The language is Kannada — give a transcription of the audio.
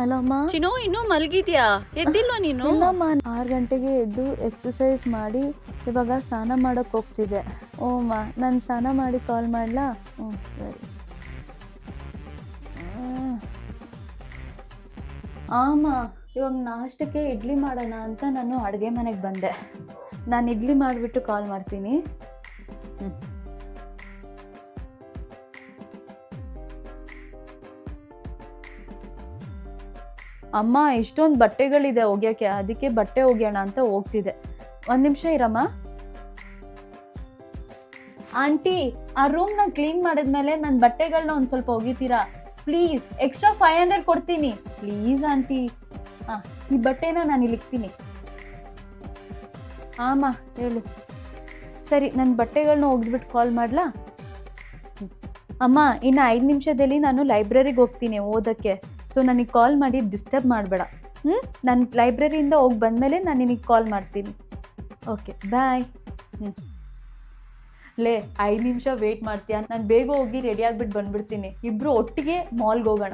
ಹಲೋ ಅಮ್ಮ. ಚಿನ್ನು ಇನ್ನೂ ಮಲಗಿದ್ಯಾ? ಎದ್ದಿಲ್ವಾ ನೀನು? ಇಲ್ಲಮ್ಮ, 6 ಗಂಟೆಗೆ ಎದ್ದು ಎಕ್ಸಸೈಸ್ ಮಾಡಿ ಇವಾಗ ಸ್ನಾನ ಮಾಡೋಕೆ ಹೋಗ್ತಿದ್ದೆ. ಓಮ್ಮ, ನಾನು ಸ್ನಾನ ಮಾಡಿ ಕಾಲ್ ಮಾಡಲಾ? ಹ್ಞೂ ಸರಿ. ಆಮ್ಮ, ಇವಾಗ ನಾಷ್ಟಕ್ಕೆ ಇಡ್ಲಿ ಮಾಡೋಣ ಅಂತ ನಾನು ಅಡುಗೆ ಮನೆಗೆ ಬಂದೆ. ನಾನು ಇಡ್ಲಿ ಮಾಡಿಬಿಟ್ಟು ಕಾಲ್ ಮಾಡ್ತೀನಿ. ಅಮ್ಮ, ಇಷ್ಟೊಂದು ಬಟ್ಟೆಗಳಿದೆ ಒಗ್ಯೋಕ್ಕೆ, ಅದಕ್ಕೆ ಬಟ್ಟೆ ಒಗ್ಯೋಣ ಅಂತ ಹೋಗ್ತಿದ್ದೆ. 1 ನಿಮಿಷ ಇರಮ್ಮ. ಆಂಟಿ, ಆ ರೂಮ್ನ ಕ್ಲೀನ್ ಮಾಡಿದ್ಮೇಲೆ ನನ್ನ ಬಟ್ಟೆಗಳನ್ನ ಒಂದು ಸ್ವಲ್ಪ ಒಗಿತೀರಾ ಪ್ಲೀಸ್? ಎಕ್ಸ್ಟ್ರಾ 500 ಕೊಡ್ತೀನಿ ಪ್ಲೀಸ್ ಆಂಟಿ. ಹಾಂ, ಈ ಬಟ್ಟೆನ ನಾನು ಇಲ್ಲಿ ಇಕ್ತೀನಿ. ಆಮ್ಮ ಹೇಳು. ಸರಿ, ನನ್ನ ಬಟ್ಟೆಗಳನ್ನ ಒಗ್ದ್ಬಿಟ್ಟು ಕಾಲ್ ಮಾಡಲಾ? ಅಮ್ಮ, ಇನ್ನು 5 ನಿಮಿಷದಲ್ಲಿ ನಾನು ಲೈಬ್ರರಿಗೆ ಹೋಗ್ತೀನಿ ಓದೋಕ್ಕೆ. ಸೊ ನನಗೆ ಕಾಲ್ ಮಾಡಿ ಡಿಸ್ಟರ್ಬ್ ಮಾಡಬೇಡ. ನಾನು ಲೈಬ್ರರಿಯಿಂದ ಹೋಗಿ ಬಂದಮೇಲೆ ನಾನು ನಿನಗೆ ಕಾಲ್ ಮಾಡ್ತೀನಿ. ಓಕೆ, ಬಾಯ್. ಲೇ, 5 ನಿಮಿಷ ವೆಯ್ಟ್ ಮಾಡ್ತೀಯಾ? ನಾನು ಬೇಗ ಹೋಗಿ ರೆಡಿ ಆಗಿಬಿಟ್ಟು ಬಂದ್ಬಿಡ್ತೀನಿ. ಇಬ್ಬರು ಒಟ್ಟಿಗೆ ಮಾಲ್ಗೆ ಹೋಗೋಣ.